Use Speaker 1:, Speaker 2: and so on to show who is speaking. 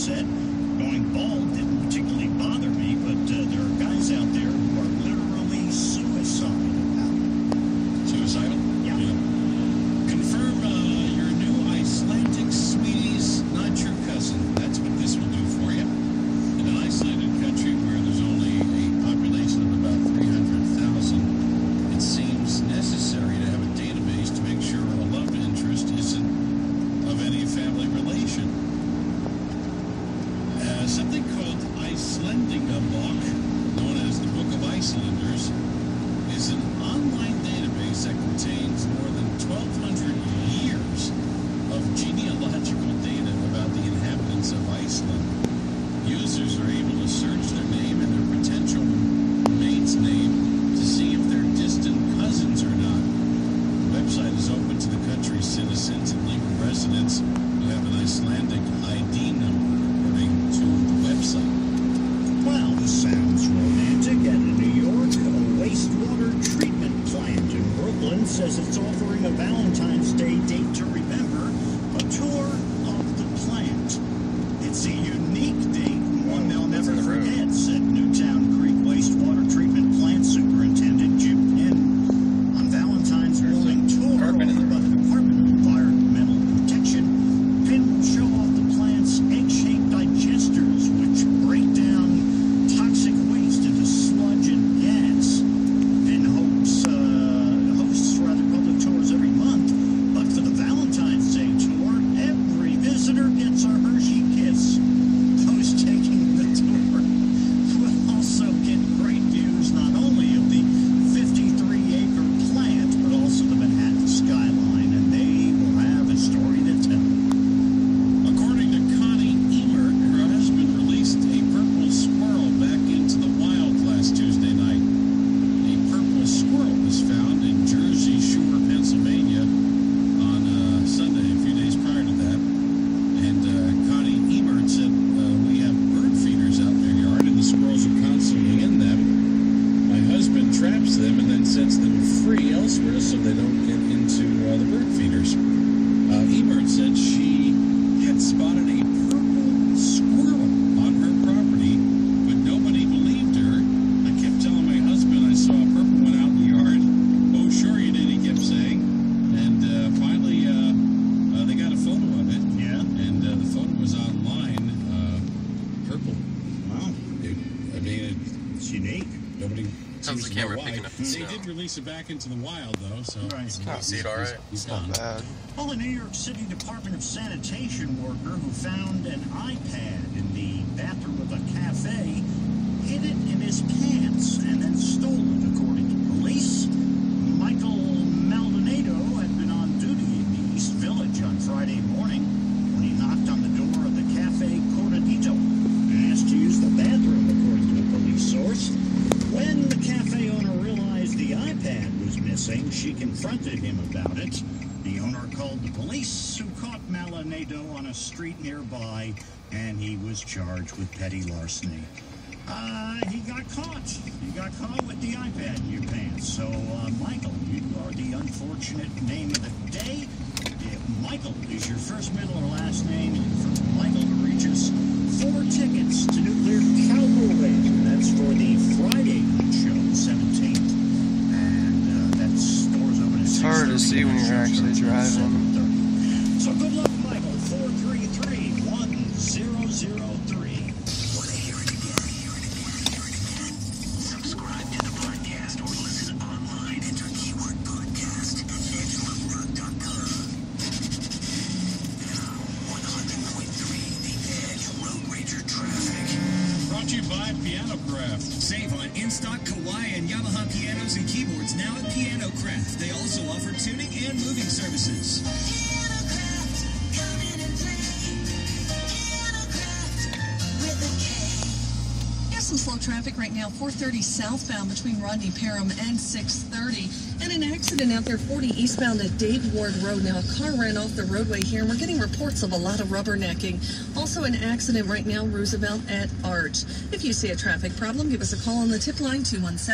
Speaker 1: said going bald didn't particularly bother me, but there are guys out there who are literally suicidal about it.
Speaker 2: Suicidal?
Speaker 1: Yeah.
Speaker 2: Confirm your new Icelandic sweeties, not your cousin. That's what this will do for you. In an isolated country where there's only a population of about 300,000, it seems necessary to have a database to make sure a love interest isn't of any family relation. Something called Icelandingabok, known as the Book of Icelanders, is an online database that contains more than 1,200 years of genealogical data about the inhabitants of Iceland. Users are able to search their name and their potential mate's name to see if they're distant cousins or not. The website is open to the country's citizens and legal residents who have an Icelandic ID number, according to the website.
Speaker 1: Well, this sounds romantic. And in New York, a wastewater treatment plant in Brooklyn says it's offering a Valentine's Day date to remember, a tour of the plant. It's a unique date, one they'll never forget, said Newtown Creek Wastewater Treatment Plant Superintendent Jim Penn on Valentine's morning tour by the Department of Environmental Protection. Penn will show off the plant's egg-shaped digesters, which break down toxic waste into sludge and gas. Penn hosts public tours every month, but for the Valentine's Day tour, every visitor gets a Hershey kiss. Those taking the tour will also get great views not only of the 53-acre plant, but also the Manhattan skyline, and they will have a story to tell.
Speaker 2: According to Connie Emert, her husband released a purple squirrel back into the wild last Tuesday night. A purple squirrel was found in Jersey Shore, Pennsylvania on Sunday, a few days prior to that. And Connie Emert said, we have bird feeders out in their yard and the squirrels are constantly in them. My husband traps them and then sets them free elsewhere so they don't get into the bird feeders. Emert said she had spotted a purple squirrel on her property, but nobody believed her. I kept telling my husband I saw a purple one out in the yard. Oh, sure you did, he kept saying. And finally, they got a photo of it.
Speaker 1: Yeah.
Speaker 2: And the photo was online. Purple.
Speaker 1: Wow.
Speaker 2: I mean,
Speaker 1: It's unique.
Speaker 2: nobody
Speaker 3: Sounds
Speaker 2: seems
Speaker 3: like
Speaker 2: to know
Speaker 3: camera
Speaker 2: why.
Speaker 3: picking up the
Speaker 2: They
Speaker 3: snow.
Speaker 2: did release it back into the wild, though, so
Speaker 1: Right.
Speaker 3: Can you see it all right?
Speaker 2: he's gone.
Speaker 4: Bad.
Speaker 1: Well, a New York City Department of Sanitation worker who found an iPad in the bathroom of a cafe hid it in his pants and then stole it, according to police. Michael Maldonado had been on duty in the East Village on Friday morning when he knocked on the door of the Cafe Cortadito and asked to use the bathroom, according to a police source. When the cafe owner realized the iPad was missing, she confronted him about it. The owner called the police, who caught Maldonado on a street nearby, and he was charged with petty larceny. He got caught. You got caught with the iPad in your pants. So, Michael, you are the unfortunate name of the day. If Michael is your first, middle, or last name, for Michael to reach us 4 tickets to Nuclear Cowboy. That's for the Friday night show, 17th. And that store's open at 6:30.
Speaker 4: It's hard to see when you're actually driving.
Speaker 1: 7:30. So good luck, Michael. 433-1003. Want to hear it again? Subscribe to the podcast or listen online. Enter keyword podcast at edgelover.com. Now, 100.3 The Edge Road Rager Traffic.
Speaker 2: Brought to you by Piano Craft.
Speaker 5: Save on in-stock Kawai and Yamaha pianos and keyboards now at Piano Craft. They also offer tuning and moving services.
Speaker 6: Piano Craft, come in and play. Piano Craft with a K.
Speaker 7: Here's some slow traffic right now, 430 southbound between Rodney Parham and 630. And an accident out there, 40 eastbound at Dave Ward Road. Now, a car ran off the roadway here, and we're getting reports of a lot of rubbernecking. Also, an accident right now, Roosevelt at Arch. If you see a traffic problem, give us a call on the tip line, 217.